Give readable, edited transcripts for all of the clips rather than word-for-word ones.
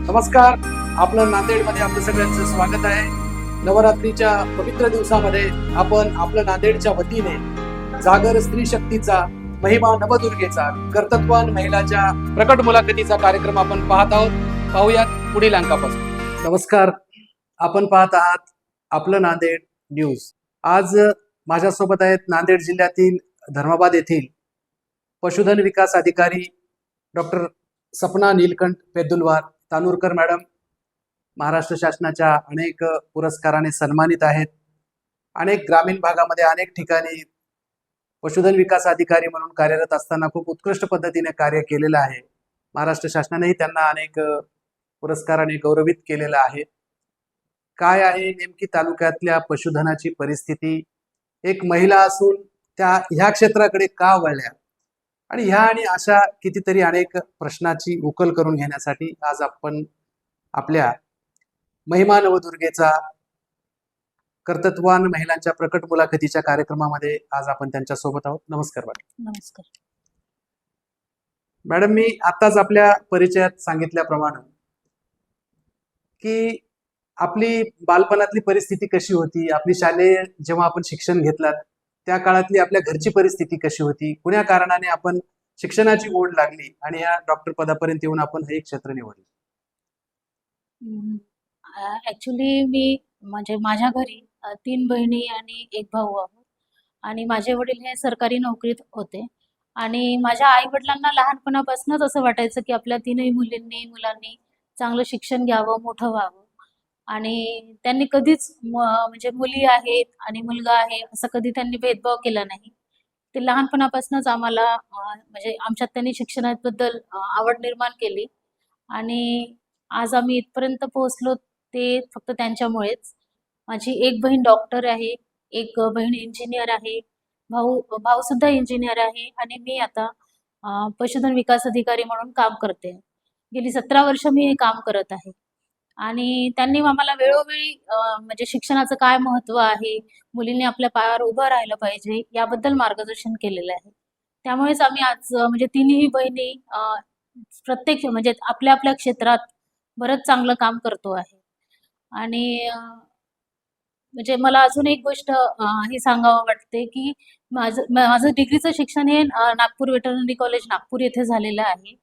नमस्कार. आपलं नांदेडमध्ये आपलं सगळ्यांचं स्वागत आहे. नवरात्रीच्या पवित्र दिवसामध्ये आपण आपलं नांदेडच्या वतीने जागर स्त्री शक्तीचा, महिमा नवदुर्गेचा, कर्तृत्वान महिलाच्या प्रकट मुलाखतीचा कार्यक्रम आपण पाहत आहोत. पाहूयात पुढील अंकापासून. नमस्कार. आपण पाहत आहात आपलं नांदेड न्यूज. आज माझ्यासोबत आहेत नांदेड जिल्ह्यातील धर्माबाद येथील पशुधन विकास अधिकारी डॉक्टर सपना नीलकंठ पेद्दुलवार तानूरकर मॅडम. महाराष्ट्र शासनाच्या अनेक पुरस्काराने सन्मानित आहेत. अनेक ग्रामीण भागामध्ये अनेक ठिकाणी पशुधन विकास अधिकारी म्हणून कार्यरत असताना खूप उत्कृष्ट पद्धतीने कार्य केलेलं आहे. महाराष्ट्र शासनानेही त्यांना अनेक पुरस्काराने गौरवित केलेलं आहे. काय आहे नेमकी तालुक्यातल्या पशुधनाची परिस्थिती, एक महिला असून त्या ह्या क्षेत्राकडे का वळल्या, आणि ह्या आणि अशा कितीतरी अनेक प्रश्नाची उकल करून घेण्यासाठी आज आपण आपल्या महिमा नवदुर्गेचा, कर्तृत्वान महिलांच्या प्रकट मुलाखतीच्या कार्यक्रमामध्ये आज आपण त्यांच्या सोबत आहोत. नमस्कार मॅडम. नमस्कार. मॅडम, मी आताच आपल्या परिचयात सांगितल्याप्रमाणे की आपली बालपणातली परिस्थिती कशी होती, आपली शालेय जेव्हा आपण शिक्षण घेतलात त्या काळातली आपल्या घरची परिस्थिती कशी होती, कुण्या कारणाने आपण शिक्षणाची ओढ लागली आणि या डॉक्टर पदापर्यंत येऊन आपण हे क्षेत्र निवडले. ऍक्च्युली मी म्हणजे माझ्या घरी 3 बहिणी आणि 1 भाऊ आहोत आणि माझे वडील हे सरकारी नोकरीत होते आणि माझ्या आई वडिलांना लहानपणापासूनच असं वाटायचं की आपल्या 3ही मुलांनी चांगलं शिक्षण घ्यावं, मोठं व्हावं. आणि त्यांनी कधीच म्हणजे मुली आहेत आणि मुलगा आहे असं कधी त्यांनी भेदभाव केला नाही. ते लहानपणापासूनच आम्हाला म्हणजे आमच्यात त्यांनी शिक्षणाबद्दल आवड निर्माण केली आणि आज आम्ही इथपर्यंत पोहोचलो ते फक्त त्यांच्यामुळेच. माझी 1 बहीण डॉक्टर आहे, 1 बहीण इंजिनियर आहे, भाऊ सुद्धा इंजिनियर आहे आणि मी आता पशुधन विकास अधिकारी म्हणून काम करते. गेली 17 वर्ष मी हे काम करत आहे आणि त्यांनी आम्हाला वेळोवेळी म्हणजे शिक्षणाचं काय महत्त्व आहे, मुलींनी आपल्या पायावर उभं राहिलं पाहिजे याबद्दल मार्गदर्शन केलेलं आहे. त्यामुळेच आम्ही आज म्हणजे 3ही बहिणी प्रत्येक म्हणजे आपल्या आपल्या क्षेत्रात बरंच चांगलं काम करतो आहे. आणि म्हणजे मला अजून एक गोष्ट हे सांगावं वाटते की माझं डिग्रीचं शिक्षण हे नागपूर वेटरनरी कॉलेज नागपूर येथे झालेलं आहे.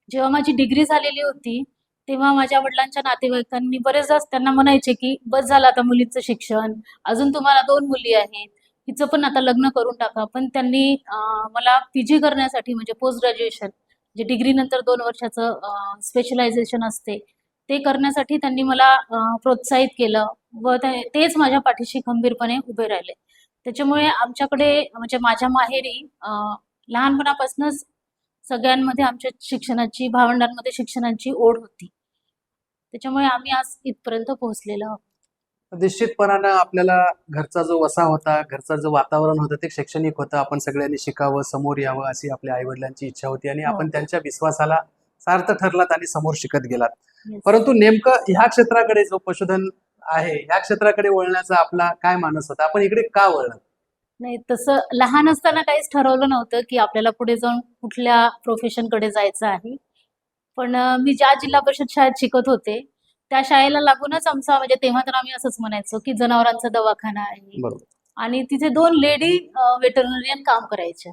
जेव्हा माझी डिग्री झालेली होती तेव्हा माझ्या वडिलांच्या नातेवाईकांनी बरेचदा त्यांना म्हणायचे की बस झालं आता मुलीचं शिक्षण, अजून तुम्हाला 2 मुली आहेत, हिचं पण आता लग्न करून टाका. पण त्यांनी मला पीजी करण्यासाठी म्हणजे पोस्ट ग्रॅज्युएशन जे डिग्री नंतर 2 वर्षाचं स्पेशलायझेशन असते ते करण्यासाठी त्यांनी मला प्रोत्साहित केलं व तेच माझ्या पाठीशी खंबीरपणे उभे राहिले. त्याच्यामुळे आमच्याकडे म्हणजे माझ्या माहेरी लहानपणापासूनच सगळ्यांमध्ये आमच्या शिक्षणाची, भावंडांमध्ये शिक्षणाची ओढ होती. त्याच्यामुळे आम्ही आज इथपर्यंत पोहोचलेलो आहोत. निश्चितपणानं आपल्याला घरचा जो वसा होता, घरचं जो वातावरण होतं ते शैक्षणिक होतं. आपण सगळ्यांनी शिकावं, समोर यावं अशी आपल्या आईवडिलांची इच्छा होती आणि आपण त्यांच्या विश्वासाला सार्थ ठरलात आणि समोर शिकत गेलात. परंतु नेमकं ह्या क्षेत्राकडे जो पशुधन आहे ह्या क्षेत्राकडे वळण्याचा आपला काय मानस होता, आपण इकडे का वळलात? नाही, तसं लहान असताना काहीच ठरवलं नव्हतं की आपल्याला पुढे जाऊन कुठल्या प्रोफेशनकडे जायचं आहे. पण मी ज्या जिल्हा परिषद शाळेत शिकत होते त्या शाळेला लागूनच आमचा म्हणजे तेव्हा तर आम्ही असंच म्हणायचो की जनावरांचा दवाखाना आहे आणि तिथे 2 लेडी वेटरनरियन काम करायच्या.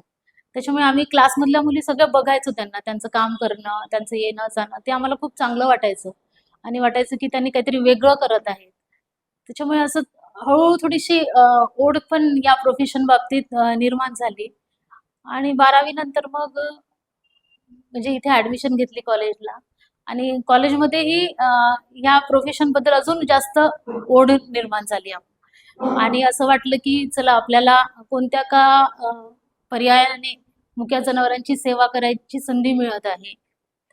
त्याच्यामुळे आम्ही क्लासमधल्या मुली सगळ्या बघायचो त्यांना, त्यांचं काम करणं, त्यांचं येणं जाणं ते आम्हाला खूप चांगलं वाटायचं आणि वाटायचं की त्यांनी काहीतरी वेगळं करत आहेत. त्याच्यामुळे असं हळूहळू थोडीशी ओढ पण या प्रोफेशन बाबतीत निर्माण झाली आणि 12वी नंतर मग म्हणजे इथे ऍडमिशन घेतली कॉलेजला आणि कॉलेजमध्येही या प्रोफेशन बद्दल अजून जास्त ओढ निर्माण झाली आणि असं वाटलं की चला आपल्याला कोणत्या का पर्यायाने मुक्या जनावरांची सेवा करायची संधी मिळत आहे.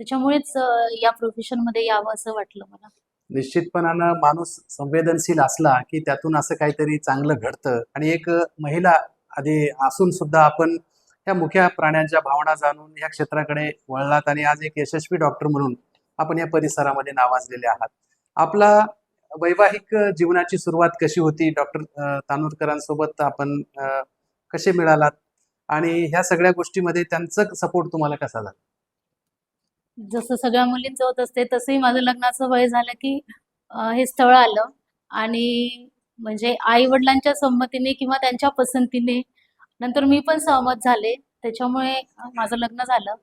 त्याच्यामुळेच या प्रोफेशन मध्ये यावं असं वाटलं मला. निश्चितपणानं माणूस संवेदनशील असला की त्यातून असं काहीतरी चांगलं घडतं आणि एक महिला आधी असून सुद्धा आपण त्या मुख्या प्राण्यांच्या भावना जाणून या क्षेत्राकडे वळलात आणि आज एक यशस्वी डॉक्टर म्हणून आपण या परिसरामध्ये नावाजलेले आहात. आपला वैवाहिक जीवनाची सुरुवात कशी होती? डॉक्टर तानूरकरांसोबत आपण कसे मिळालात आणि ह्या सगळ्या गोष्टीमध्ये त्यांचा सपोर्ट तुम्हाला कसा झाला? जसं सगळ्या मुलींचं होत असते तसंही माझं लग्नाचं वय झालं की हे स्थळ आलं आणि म्हणजे आई वडिलांच्या संमतीने किंवा त्यांच्या पसंतीने नंतर मी पण सहमत झाले. त्याच्यामुळे माझं लग्न झालं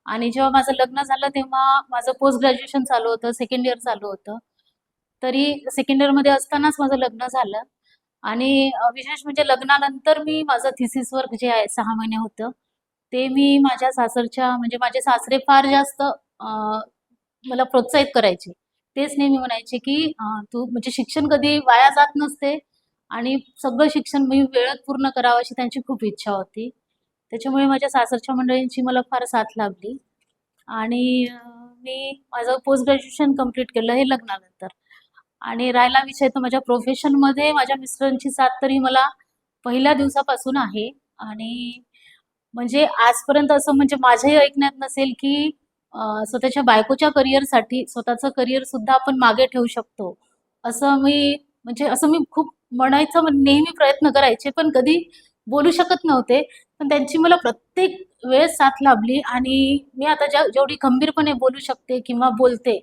आणि जेव्हा माझं लग्न झालं तेव्हा माझं पोस्ट ग्रॅज्युएशन चालू होतं, सेकंड इयर चालू होतं. तरी सेकंड इयरमध्ये असतानाच माझं लग्न झालं आणि विशेष म्हणजे लग्नानंतर मी माझं थिसिस वर्क जे आहे 6 महिने होतं, ते मी माझ्या सासरच्या म्हणजे माझे सासरे फार जास्त मला प्रोत्साहित करायचे. तेच नेहमी म्हणायचे, की "तू म्हणजे शिक्षण कधी वाया जात नसते आणि सगळं शिक्षण मी वेळेत पूर्ण करावं अशी त्यांची खूप इच्छा होती." त्याच्यामुळे माझ्या सासरच्या मंडळींची मला फार साथ लाभली आणि मी माझं पोस्ट ग्रॅज्युएशन कंप्लीट केलं हे लग्नानंतर. आणि राहिला विषय तर माझ्या प्रोफेशनमध्ये माझ्या मिस्टरांची साथ तरी मला पहिल्या दिवसापासून आहे आणि म्हणजे आजपर्यंत असं म्हणजे माझ्याही ऐकण्यात नसेल, की स्वतःच्या बायकोच्या करिअरसाठी स्वतःचं करिअर सुद्धा आपण मागे ठेवू शकतो. असं मी म्हणजे असं मी खूप म्हणायचं नेहमी प्रयत्न करायचे, पण कधी बोलू शकत नव्हते. पण त्यांची मला प्रत्येक वेळेस साथ लाभली आणि मी आता जेवढी खंबीरपणे बोलू शकते किंवा बोलते,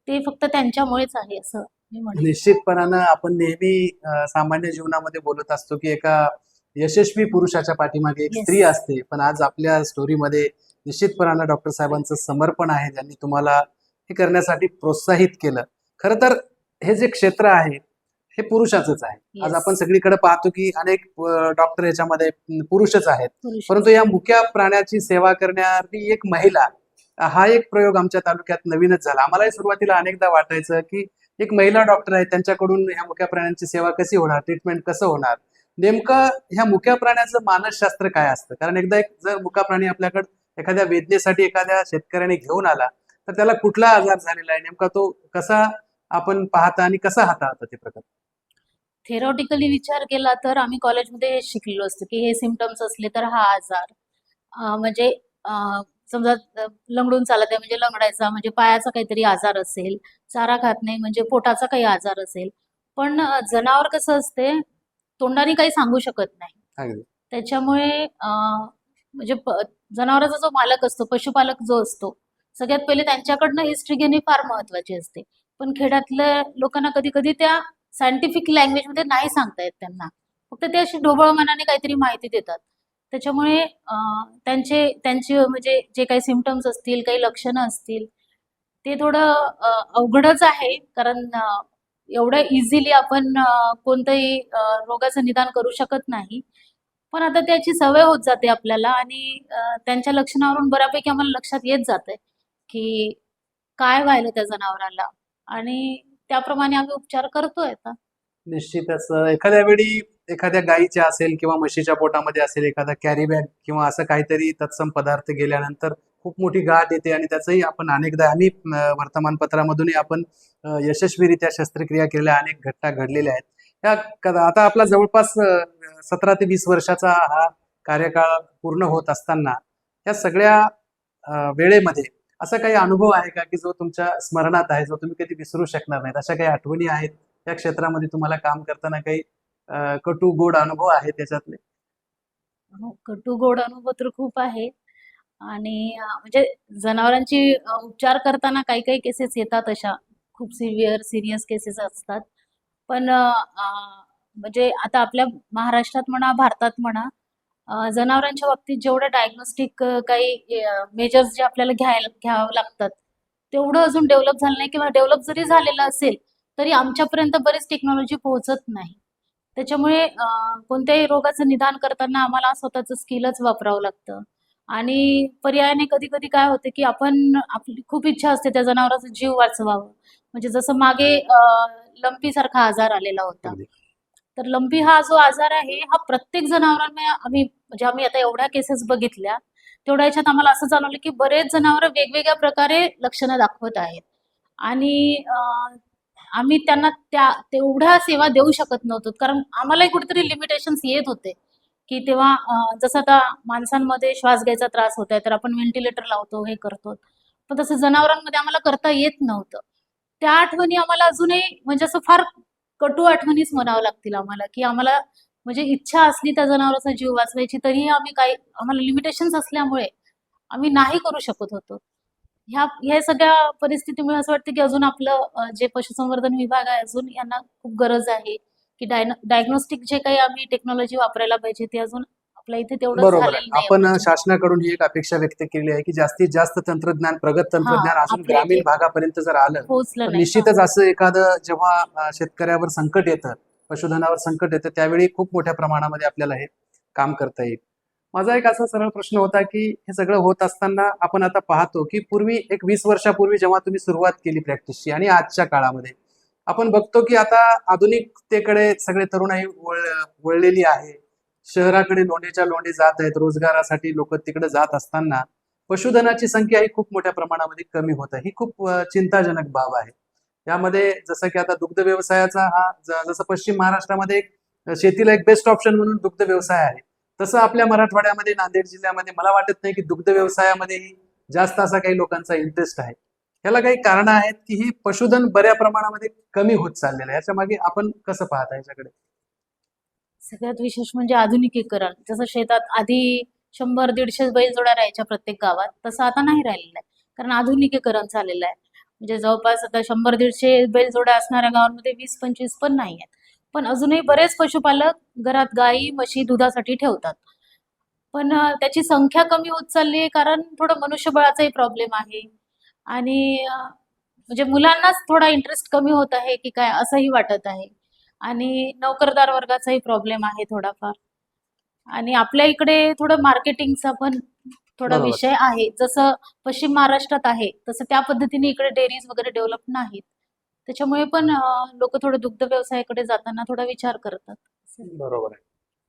ते फक्त त्यांच्यामुळेच आहे असं मी म्हणेन. निश्चितपणानं आपण नेहमी सामान्य जीवनामध्ये बोलत असतो, की एका यशस्वी पुरुषाच्या पाठीमागे एक स्त्री येस. असते. पण आज आपल्या स्टोरीमध्ये निश्चितपणानं डॉक्टर साहेबांचं समर्पण आहे. त्यांनी तुम्हाला हे करण्यासाठी प्रोत्साहित केलं. खरं तर हे जे क्षेत्र आहे, हे पुरुषाचंच आहे. आज येस. आपण सगळीकडे पाहतो, की अनेक डॉक्टर याच्यामध्ये पुरुषच आहेत. पुरुष. परंतु या मुक्या प्राण्याची सेवा करणारी एक महिला, हा एक प्रयोग आमच्या तालुक्यात नवीनच झाला. आम्हालाही सुरुवातीला अनेकदा वाटायचं, की एक महिला डॉक्टर आहे, त्यांच्याकडून ह्या मुक्या प्राण्यांची सेवा कशी होणार, ट्रीटमेंट कसं होणार. नेमकं ह्या मुक्या प्राण्याचं मानसशास्त्र काय असतं? कारण एकदा एक जर मुका प्राणी आपल्याकडे एखाद्या वेदनेसाठी एखाद्या शेतकऱ्याने घेऊन आला, तर त्याला कुठला आजार झालेला आहे, नेमका तो कसा आपण पाहता आणि कसा हाताळता ते प्रकार? थेरॉटिकली विचार केला तर आम्ही कॉलेजमध्ये हे शिकलेलो असतो, की हे सिम्पटम्स असले तर हा आजार. म्हणजे समजा लंगडून चालत आहे म्हणजे लंगडायचा म्हणजे पायाचा काहीतरी आजार असेल, चारा खात नाही म्हणजे पोटाचा काही आजार असेल. पण जनावर कसं असते, तोंडाने काही सांगू शकत नाही. अगदी. त्याच्यामुळे म्हणजे जनावराचा जो मालक असतो, पशुपालक जो असतो, सगळ्यात पहिले त्यांच्याकडनं हिस्ट्री घेणे फार महत्वाची असते. पण खेड्यातल्या लोकांना कधी-कधी त्या सायंटिफिक लँग्वेजमध्ये नाही सांगता येत त्यांना. फक्त ते अशी ढोबळ मनाने काहीतरी माहिती देतात. त्याच्यामुळे त्यांची म्हणजे जे काही सिम्पटम्स असतील, काही लक्षणं असतील, ते थोडं अवघडच आहे. कारण एवढं इझिली आपण कोणतंही रोगाचं निदान करू शकत नाही. पण आता त्याची सवय होत जाते आपल्याला आणि त्यांच्या लक्षणावरून बऱ्यापैकी आम्हाला लक्षात येत जातंय, की काय व्हायलं त्या जनावराला आणि त्याप्रमाणे आम्ही उपचार करतोय आता. निश्चितच एखाद्या वेळी एखाद्या गायीच्या असेल किंवा म्हशीच्या पोटामध्ये असेल एखादा कॅरी बॅग किंवा असं काहीतरी तत्सम पदार्थ गेल्यानंतर खूप मोठी गाठ येते आणि त्याचंही आपण अनेकदा आम्ही वर्तमानपत्रामधूनही आपण यशस्वीरित्या शस्त्रक्रिया केलेल्या अनेक घटना घडलेल्या आहेत. आता आपला जवळपास 17 ते 20 वर्षाचा हा कार्यकाळ पूर्ण होत असताना या सगळ्या वेळेमध्ये असा काही अनुभव आहे का, की जो तुमच्या स्मरणात आहे, जो तुम्ही कधी विसरू शकणार नाहीत? अशा काही आठवणी आहेत या क्षेत्रामध्ये तुम्हाला काम करताना काही कटू गोड अनुभव आहेत त्याच्यातले? हो, कटू गोड अनुभव तर खूप आहे आणि म्हणजे जनावरांची उपचार करताना काही-काही केसेस येतात अशा खूप सीरियस केसेस असतात. पण म्हणजे आता आपल्या महाराष्ट्रात म्हणा, भारतात म्हणा, जनावरांच्या बाबतीत जेवढं डायग्नोस्टिक काही मेजर्स जे आपल्याला घ्यावं लागतात, तेवढं अजून डेव्हलप झालं नाही किंवा डेव्हलप जरी झालेलं असेल, तरी आमच्यापर्यंत बरीच टेक्नॉलॉजी पोहोचत नाही. त्याच्यामुळे कोणत्याही रोगाचं निदान करताना आम्हाला स्वतःचं स्किलच वापरावं लागतं आणि पर्यायाने कधी-कधी काय होतं, की आपली खूप इच्छा असते त्या जनावराचा जीव वाचवावं. म्हणजे जसं मागे लंपी सारखा आजार आलेला होता. अगदी. तर लंपी हा जो आजार आहे, हा प्रत्येक जनावरांना आम्ही आता एवढ्या केसेस बघितल्या, तेवढ्या ह्याच्यात आम्हाला असं जाणवलं, की बरेच जनावरं वेगवेगळ्या प्रकारे लक्षणं दाखवत आहेत आणि आम्ही त्यांना तेवढ्या सेवा देऊ शकत नव्हतो. कारण आम्हालाही कुठेतरी लिमिटेशन्स येत होते, की तेव्हा जसं आता माणसांमध्ये श्वास घ्यायचा त्रास होतोय, तर आपण व्हेंटिलेटर लावतो, हे करतो. पण तसं जनावरांमध्ये आम्हाला करता येत नव्हतं. त्या आठवणी आम्हाला अजूनही म्हणजे असं फार कटू आठवणीच म्हणावं लागतील आम्हाला, की आम्हाला म्हणजे इच्छा असली त्या जनावराचा जीव वाचवायची, तरीही आम्हाला लिमिटेशन्स असल्यामुळे आम्ही नाही करू शकत होतो. ह्या सगळ्या परिस्थितीमुळे असं वाटतं की अजून आपलं जे पशुसंवर्धन विभाग आहे अजून यांना खूप गरज आहे की डायग्नोस्टिक जे काही आम्ही टेक्नॉलॉजी वापरायला पाहिजे ते अजून आपल्या इथे तेवढं बरोबर आहे. झालेलं नाही आपण एवढं. शासनाकडून ही एक अपेक्षा व्यक्त केली आहे की जास्तीत जास्त तंत्रज्ञान, प्रगत हा तंत्रज्ञान अजून आपल्या ग्रामीण इथे भागापर्यंत जर आलं पोहोचलं तर नाही. हा निश्चितच असं एखादं जेव्हा शेतकऱ्यावर संकट येतं, पशुधनावर संकट येतं, त्यावेळी खूप मोठ्या प्रमाणामध्ये आपल्याला हे काम करता येईल. माझा एक असा सरळ प्रश्न होता की हे सगळं होत असताना आपण आता पाहतो की पूर्वी एक 20 वर्षापूर्वी जेव्हा तुम्ही सुरुवात केली प्रॅक्टिसची आणि आजच्या काळामध्ये आपण बघतो की आता आधुनिकतेकडे सगळे तरुणाई वळलेली आहे. शहराकडे लोंढेच्या लोंढे जात आहेत, रोजगारासाठी लोक तिकडे जात असताना पशुधनाची संख्या ही खूप मोठ्या प्रमाणामध्ये कमी होत आहे. ही खूप चिंताजनक बाब आहे. यामध्ये जसं की आता दुग्ध व्यवसायाचा हा जसं पश्चिम महाराष्ट्रामध्ये शेतीला एक बेस्ट ऑप्शन म्हणून दुग्ध व्यवसाय आहे, तसं आपल्या मराठवाड्यामध्ये, नांदेड जिल्ह्यामध्ये मला वाटत नाही की दुग्ध व्यवसायामध्येही जास्त असा काही लोकांचा इंटरेस्ट आहे. ह्याला काही कारण आहेत की ही पशुधन बऱ्या प्रमाणामध्ये कमी होत चाललेलं आहे. याच्या मागे आपण कसं पाहता याच्याकडे? सगळ्यात विशेष म्हणजे आधुनिकीकरण. जसं शेतात आधी 100-150 बैलजोड्या राहायच्या प्रत्येक गावात, तसं आता नाही राहिलेलं आहे. कारण आधुनिकीकरण झालेलं आहे. म्हणजे जवळपास आता 100-150 बैलजोड्या असणाऱ्या गावांमध्ये 20-25 पण नाही आहेत. पण अजूनही बरेच पशुपालक घरात गायी, म्हशी दुधासाठी ठेवतात. पण त्याची संख्या कमी होत चालली आहे कारण थोडं मनुष्यबळाचाही प्रॉब्लेम आहे. आणि म्हणजे मुलांनाच थोडा इंटरेस्ट कमी होत आहे की काय असंही वाटत आहे. आणि नोकरदार वर्गाचाही प्रॉब्लेम आहे थोडाफार. आणि आपल्या इकडे थोडं मार्केटिंगचा पण थोडा बरोबर. विषय आहे. जसं पश्चिम महाराष्ट्रात आहे, तसं त्या पद्धतीने इकडे डेअरीज वगैरे डेव्हलप नाहीत. त्याच्यामुळे पण लोक थोडं दुग्ध व्यवसायाकडे जाताना थोडा विचार करतात. बरोबर आहे.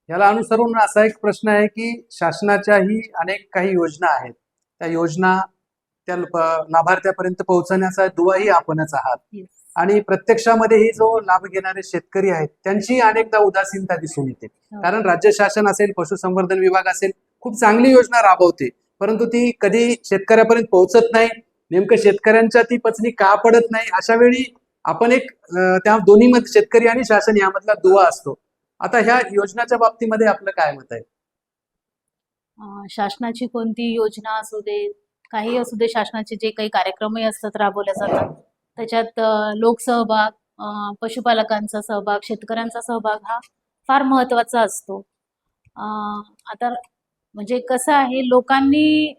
याला अनुसरून असा एक प्रश्न आहे की शासनाच्याही अनेक काही योजना आहेत. त्या योजना त्या लाभार्थ्यापर्यंत पोहोचवण्याचा दुवाही आपणच आहात. Yes. आणि प्रत्यक्षामध्येही जो लाभ घेणारे शेतकरी आहेत त्यांची अनेकदा उदासीनता दिसून येते. हो. कारण राज्य शासन असेल, पशुसंवर्धन विभाग असेल, खूप चांगली योजना राबवते, परंतु ती कधी शेतकऱ्यापर्यंत पोहोचत नाही. नेमकं शेतकऱ्यांच्या ती पचनी का पडत नाही, अशा वेळी आपण एक त्या दोन्ही मध्ये शेतकरी आणि शासन यामधला दुवा असतो. आता ह्या योजनाच्या बाबतीमध्ये आपलं काय मत आहे? शासनाची कोणती योजना असू दे, काही असू दे, शासनाचे जे काही कार्यक्रमही असतात राबवले जातात, त्याच्यात लोकसहभाग, पशुपालकांचा सहभाग, शेतकऱ्यांचा सहभाग हा फार महत्त्वाचा असतो. आता म्हणजे कसं आहे, लोकांनी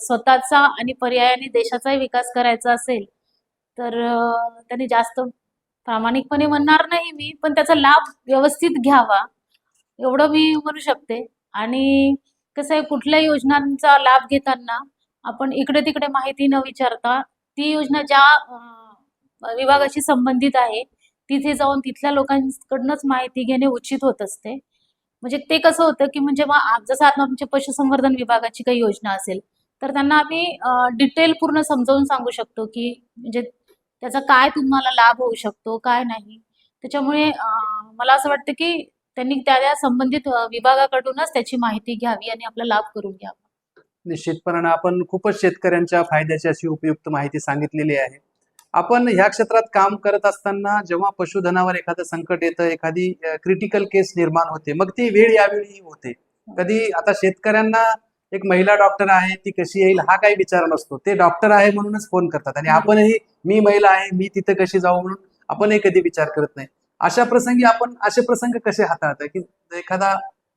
स्वतःचा आणि पर्यायाने देशाचाही विकास करायचा असेल, तर त्यांनी जास्त प्रामाणिकपणे म्हणणार नाही मी, पण त्याचा लाभ व्यवस्थित घ्यावा, एवढं मी म्हणू शकते. आणि कसं आहे, कुठल्याही योजनांचा लाभ घेताना आपण इकडे-तिकडे माहिती न विचारता ती योजना ज्या विभागाशी संबंधित आहे, तिथे जाऊन तिथल्या लोकांकडूनच माहिती घेणे उचित होत असते. म्हणजे ते कसं होतं, की म्हणजे मग जसं आता आमच्या पशुसंवर्धन विभागाची काही योजना असेल, तर त्यांना आम्ही डिटेल पूर्ण समजावून सांगू शकतो, की म्हणजे त्याचा काय तुम्हाला लाभ होऊ शकतो, काय नाही. त्याच्यामुळे मला असं वाटतं, की त्यांनी त्या संबंधित विभागाकडूनच त्याची माहिती घ्यावी आणि आपला लाभ करून घ्यावा. निश्चितपणाने आपण खूपच शेतकऱ्यांच्या फायद्याची अशी उपयुक्त माहिती सांगितलेली आहे. आपण ह्या क्षेत्रात काम करत असताना जेव्हा पशुधनावर एखादं संकट येतं, एखादी क्रिटिकल केस निर्माण होते, मग ती वेळ यावेळी होते. कधी आता शेतकऱ्यांना एक महिला डॉक्टर आहे, ती कशी येईल हा काही विचार नसतो. ते डॉक्टर आहे म्हणूनच फोन करतात आणि बरोबर. आपणही मी महिला आहे, मी तिथे कशी जाऊ म्हणून आपणही कधी विचार करत नाही. अशा प्रसंगी आपण असे प्रसंग कसे हाताळता की एखादा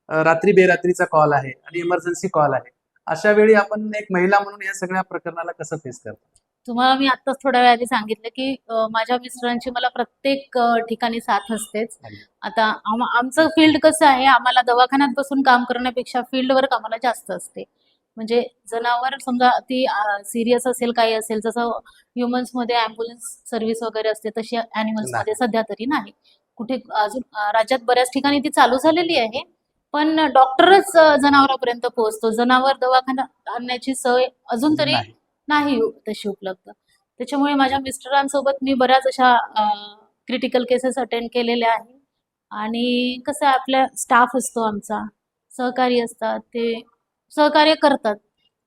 रात्री बेरात्रीचा कॉल आहे आणि इमर्जन्सी कॉल आहे, अशा वेळी आपण एक महिला म्हणून या सगळ्या प्रकरणाला कसं फेस करता? तुम्हाला मी आत्ताच थोड्या वेळ आधी सांगितलं, की माझ्या मिस्टरांची मला प्रत्येक ठिकाणी साथ असतेच. आता आमचं फील्ड कसं आहे, आम्हाला दवाखान्यात बसून काम करण्यापेक्षा फील्ड वर्क आम्हाला जास्त असते. म्हणजे जनावर समजा ती सिरियस असेल, काही असेल, जसं ह्युमन्समध्ये ॲम्ब्युलन्स सर्व्हिस वगैरे असते, तशी ॲनिमल्समध्ये सध्या तरी नाही. कुठे अजून राज्यात बऱ्याच ठिकाणी ती चालू झालेली आहे. पण डॉक्टरच जनावरांपर्यंत पोहोचतो. जनावर दवाखान्यात आणण्याची सोय अजून तरी नाही. नाही तशी उपलब्ध. त्याच्यामुळे माझ्या मिस्टरांसोबत मी बऱ्याच अशा क्रिटिकल केसेस अटेंड केलेल्या आहे. आणि कसं आहे, आपला स्टाफ असतो आमचा, सहकारी असतात, ते सहकार्य करतात.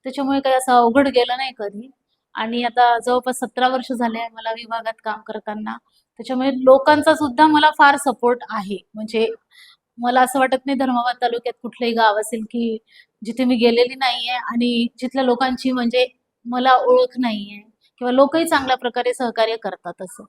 त्याच्यामुळे काही असं अवघड गेलं नाही कधी. आणि आता जवळपास 17 वर्ष झाले आहे मला विभागात काम करताना. त्याच्यामुळे लोकांचा सुद्धा मला फार सपोर्ट आहे. म्हणजे मला असं वाटत नाही धर्माबाद तालुक्यात कुठलंही गाव असेल, की जिथे मी गेलेली नाहीये आणि जिथल्या लोकांची म्हणजे मला ओळख नाहीये किंवा लोकही चांगल्या प्रकारे सहकार्य करतात असं.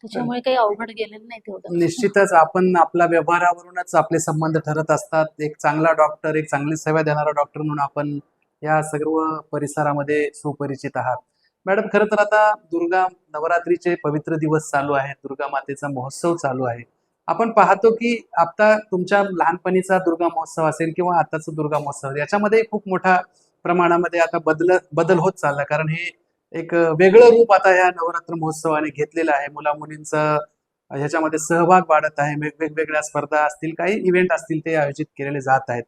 त्याच्यामुळे काही अवघड गेलेलं नाही तेवढं. निश्चितच आपण आपल्या व्यवहारावरूनच आपले संबंध ठरत असतात. एक चांगला डॉक्टर, एक चांगली सेवा देणारा डॉक्टर म्हणून आपण या सर्व परिसरामध्ये सुपरिचित आहात. मॅडम, खरं तर आता दुर्गा नवरात्रीचे पवित्र दिवस चालू आहेत. दुर्गा मातेचा महोत्सव चालू आहे. आपण पाहतो की आता तुमच्या लहानपणीचा दुर्गा महोत्सव असेल किंवा आताचा दुर्गा महोत्सव, याच्यामध्ये खूप मोठ्या प्रमाणामध्ये आता बदल होत चालला. कारण हे एक वेगळं रूप आता या नवरात्र महोत्सवाने घेतलेलं आहे. मुला-मुलींचा ह्याच्यामध्ये सहभाग वाढत आहे. वेगवेगळ्या स्पर्धा असतील, काही इव्हेंट असतील, ते आयोजित केलेले जात आहेत.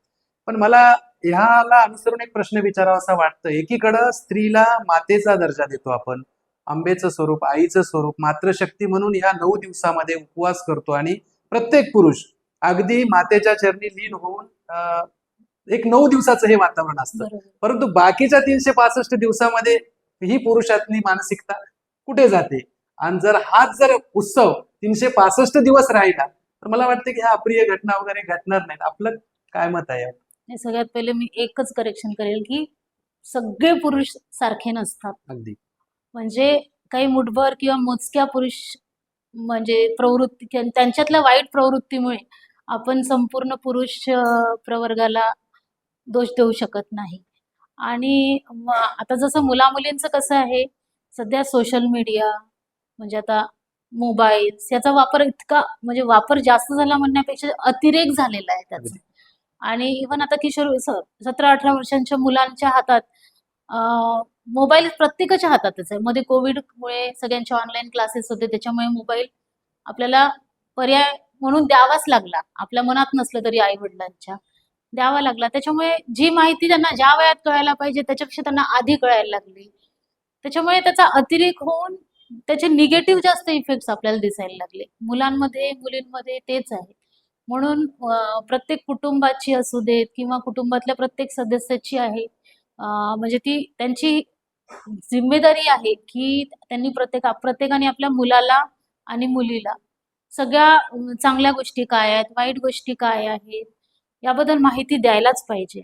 पण मला ह्याला अनुसरून एक प्रश्न विचारावासा वाटतं. एकीकडं स्त्रीला मातेचा दर्जा देतो आपण, अंबेचं स्वरूप, आईचं स्वरूप, मातृशक्ती म्हणून ह्या 9 दिवसामध्ये उपवास करतो आणि प्रत्येक पुरुष अगदी मातेच्या चरणी लीन होऊन एक 9 दिवसाचं हे वातावरण असतं. बरोबर. परंतु बाकीच्या 365 दिवसामध्ये ही पुरुषातली मानसिकता कुठे जाते? आणि जर उत्सव 365 दिवस राहिला तर मला वाटतं की ह्या अप्रिय घटना वगैरे घडणार नाहीत. आपलं काय मत आहे? नाही, सगळ्यात पहिले मी एकच करेक्शन करेल की सगळे पुरुष सारखे नसतात. अगदी म्हणजे काही मुठभर किंवा मोजक्या पुरुष म्हणजे प्रवृत्ती त्यांच्यातल्या वाईट प्रवृत्तीमुळे आपण संपूर्ण पुरुष प्रवर्गाला दोष देऊ शकत नाही. आणि आता जसं मुला-मुलींचं कसं आहे, सध्या सोशल मीडिया म्हणजे आता मोबाईल्स याचा वापर इतका म्हणजे वापर जास्त झाला म्हणण्यापेक्षा अतिरेक झालेला आहे त्याचा. अगदी. आणि इव्हन आता किशोर 17-18 वर्षांच्या मुलांच्या हातात मोबाईल प्रत्येकाच्या हातातच आहे. मध्ये कोविडमुळे सगळ्यांचे ऑनलाईन क्लासेस होते, त्याच्यामुळे मोबाईल आपल्याला पर्याय म्हणून द्यावाच लागला. आपल्या मनात नसलं तरी आई-वडिलांच्या द्यावा लागला. त्याच्यामुळे जी माहिती त्यांना ज्या वयात कळायला पाहिजे त्याच्यापेक्षा त्यांना आधी कळायला लागली. त्याच्यामुळे त्याचा अतिरेक होऊन त्याचे निगेटिव्ह जास्त इफेक्ट्स आपल्याला दिसायला लागले. मुलांमध्ये, मुलींमध्ये तेच आहे. म्हणून प्रत्येक कुटुंबाची असू देत किंवा कुटुंबातल्या प्रत्येक सदस्याची आहे म्हणजे ती त्यांची जिम्मेदारी आहे की त्यांनी प्रत्येकाने आपल्या मुलाला आणि मुलीला सगळ्या चांगल्या गोष्टी काय आहेत, वाईट गोष्टी काय आहेत, याबद्दल माहिती द्यायलाच पाहिजे.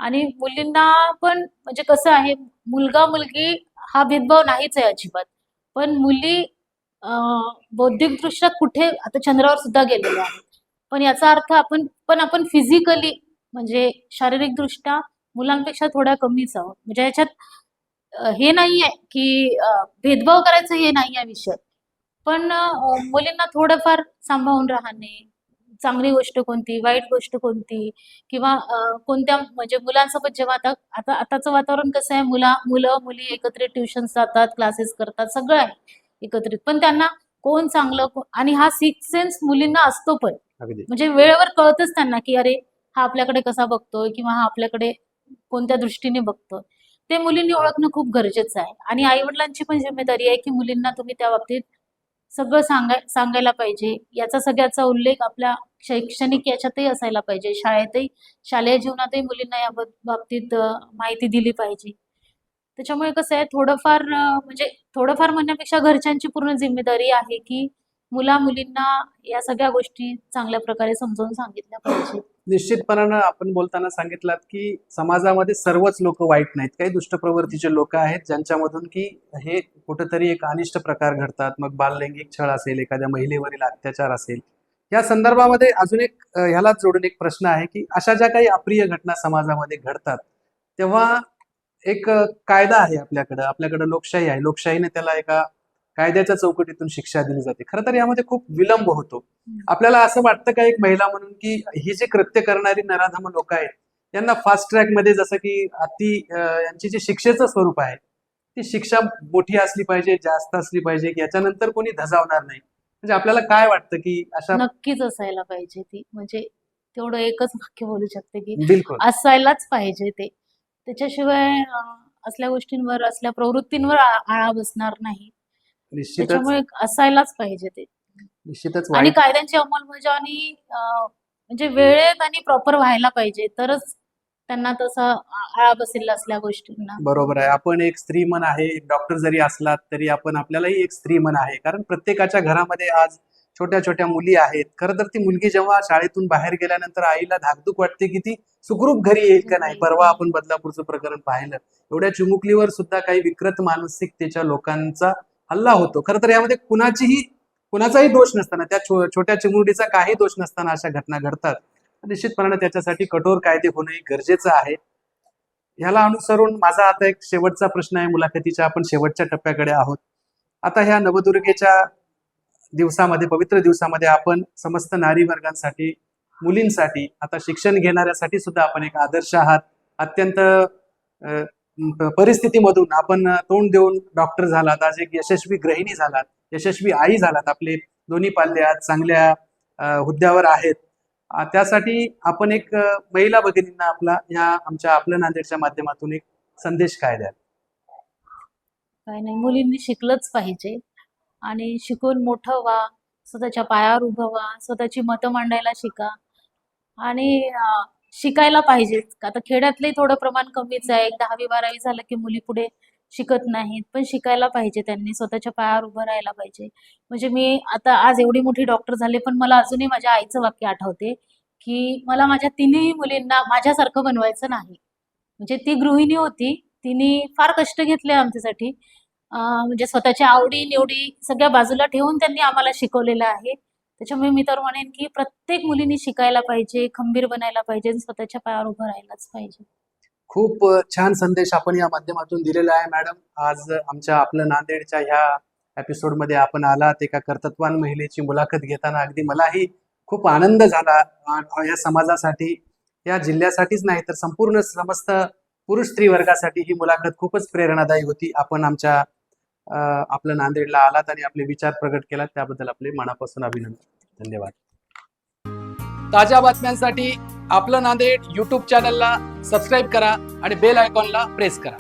आणि मुलींना पण म्हणजे कसं आहे, मुलगा-मुलगी हा भेदभाव नाहीच आहे अजिबात. पण मुली बौद्धिकदृष्ट्या कुठे आता चंद्रावर सुद्धा गेलेल्या आहेत. पण याचा अर्थ आपण फिजिकली म्हणजे शारीरिकदृष्ट्या मुलांपेक्षा थोड्या कमीच आहोत. म्हणजे ह्याच्यात हे नाहीये की भेदभाव करायचं हे नाही आहे विषय. पण मुलींना थोडंफार सांभाळून राहणे, चांगली गोष्ट कोणती, वाईट गोष्ट कोणती किंवा कोणत्या म्हणजे मुलांसोबत जेव्हा आताचं वातावरण कसं आहे, मुलं-मुली एकत्रित ट्युशन्स जातात, क्लासेस करतात, सगळं आहे एकत्रित. पण त्यांना कोण चांगलं आणि हा सिक्स सेन्स मुलींना असतो पण. अगदी म्हणजे वेळेवर कळतच त्यांना की अरे हा आपल्याकडे कसा बघतोय किंवा हा आपल्याकडे कोणत्या दृष्टीने बघतोय. ते मुलींनी ओळखणं खूप गरजेचं आहे. आणि आई-वडिलांची पण जिम्मेदारी आहे की मुलींना तुम्ही त्या बाबतीत सगळं सांगायला पाहिजे. याचा सगळ्याचा उल्लेख आपल्या शैक्षणिक याच्यातही असायला पाहिजे. शालेय जीवनातही मुलींना या बाबतीत माहिती दिली पाहिजे. त्याच्यामुळे कसं आहे म्हणजे थोडंफार म्हणण्यापेक्षा घरच्यांची पूर्ण जिम्मेदारी आहे की मुला-मुलींना या सगळ्या गोष्टी चांगल्या प्रकारे समजावून सांगितल्या पाहिजे. निश्चितपणानं आपण बोलताना सांगितलात की समाजामध्ये सर्वच लोक वाईट नाहीत. काही दुष्ट प्रवृत्तीचे लोक आहेत ज्यांच्यामधून की हे कुठेतरी एक अनिष्ट प्रकार घडतात. मग बाललैंगिक छळ असेल, एखाद्या महिलेवरील अत्याचार असेल. या संदर्भामध्ये अजून एक ह्याला जोडून एक प्रश्न आहे की अशा ज्या काही अप्रिय घटना समाजामध्ये घडतात तेव्हा एक कायदा आहे आपल्याकडं लोकशाही आहे. लोकशाहीने त्याला एका कायद्याच्या चौकटीतून शिक्षा दिली जाते. खरं तर यामध्ये खूप विलंब होतो. आपल्याला असं वाटतं का एक महिला म्हणून की ही जे कृत्य करणारी नराधम लोक आहेत यांना फास्ट ट्रॅक मध्ये जसं की यांची जी शिक्षेचं स्वरूप आहे ती शिक्षा मोठी असली पाहिजे, जास्त असली पाहिजे की याच्यानंतर कोणी धजावणार नाही? म्हणजे आपल्याला काय वाटतं की अशा नक्कीच असायला पाहिजे ती. म्हणजे तेवढं एकच वाक्य बोलू शकते की बिलकुल असायलाच पाहिजे ते. त्याच्याशिवाय असल्या गोष्टींवर, असल्या प्रवृत्तींवर आळा बसणार नाही. निश्चितच त्याच्यामुळे असायलाच पाहिजे ते. निश्चितच आणि वाईट कायद्यांची अंमलबजावणी म्हणजे वेळेत आणि प्रॉपर व्हायला पाहिजे, तरच त्यांना तसा आळा बसेल असल्या गोष्टींना. बरोबर आहे. आपण एक स्त्रीमन आहे, एक डॉक्टर जरी असलात तरी आपल्यालाही एक स्त्रीमन आहे. कारण प्रत्येकाच्या घरामध्ये आज छोट्या छोट्या मुली आहेत. खरं तर ती मुलगी जेव्हा शाळेतून बाहेर गेल्यानंतर आईला धाकधूक वाटते की ती सुखरूप घरी येईल का नाही. परवा आपण बदलापूरचं प्रकरण पाहिलं. एवढ्या चिमुकलीवर सुद्धा काही विकृत मानसिकतेच्या लोकांचा हल्ला होतो. खरं तर यामध्ये कुणाचाही दोष नसताना, त्या छोट्या चिमुरडीचा काही दोष नसताना अशा घटना घडतात. निश्चितपणाने त्याच्यासाठी कठोर कायदे होणे गरजेचं आहे. ह्याला अनुसरून माझा आता एक शेवटचा प्रश्न आहे मुलाखतीच्या. आपण शेवटच्या टप्प्याकडे आहोत. आता ह्या नवदुर्गेच्या दिवसामध्ये, पवित्र दिवसामध्ये आपण समस्त नारी वर्गांसाठी, मुलींसाठी, आता शिक्षण घेणाऱ्यासाठी सुद्धा आपण एक आदर्श आहात. अत्यंत परिस्थितीमधून आपण तोंड देऊन डॉक्टर झालात, आज एक यशस्वी गृहिणी झालात, यशस्वी आई झालात. आपले दोन्ही पाल्ले आज चांगल्या हुद्द्यावर आहेत. त्यासाठी आपण एक महिला भगिनींना आमच्या आपलं नांदेडच्या माध्यमातून एक संदेश काय द्याल? काय नाही, मुलींनी शिकलंच पाहिजे आणि शिकून मोठं व्हा, स्वतःच्या पायावर उभं व्हा, स्वतःची मतं मांडायला शिका आणि शिकायला पाहिजे. आता खेड्यातलंही थोडं प्रमाण कमीच आहे. 10वी-12वी झालं की मुली पुढे शिकत नाहीत, पण शिकायला पाहिजे. त्यांनी स्वतःच्या पायावर उभं राहायला पाहिजे. म्हणजे मी आता आज एवढी मोठी डॉक्टर झाले, पण मला अजूनही माझ्या आईचं वाक्य आठवते की मला माझ्या तिन्ही मुलींना माझ्यासारखं बनवायचं नाही. म्हणजे ती गृहिणी होती, तिने फार कष्ट घेतले आमच्यासाठी. म्हणजे स्वतःच्या आवडी निवडी सगळ्या बाजूला ठेवून त्यांनी आम्हाला शिकवलेलं आहे. त्याच्यामुळे मी तर म्हणेन की प्रत्येक मुलीने शिकायला पाहिजे, खंबीर बनायला पाहिजे, स्वतःच्या पायावर उभं राहायलाच पाहिजे. खूप छान संदेश आपण या माध्यमातून दिलेला आहे मॅडम. आज आमच्या आपलं नांदेडच्या ह्या एपिसोडमध्ये आपण आलात. एका कर्तृत्वान महिलेची मुलाखत घेताना अगदी मलाही खूप आनंद झाला. या समाजासाठी, या जिल्ह्यासाठीच नाही तर संपूर्ण समस्त पुरुष स्त्री वर्गासाठी ही मुलाखत खूपच प्रेरणादायी होती. आपण आपलं नांदेडला आलात आणि आपले विचार प्रगट केलात, त्याबद्दल आपले मनापासून अभिनंदन. धन्यवाद. ताज्या बातम्यांसाठी आपलं नांदेड YouTube चॅनलला सबस्क्राईब करा आणि बेल आयकॉनला प्रेस करा.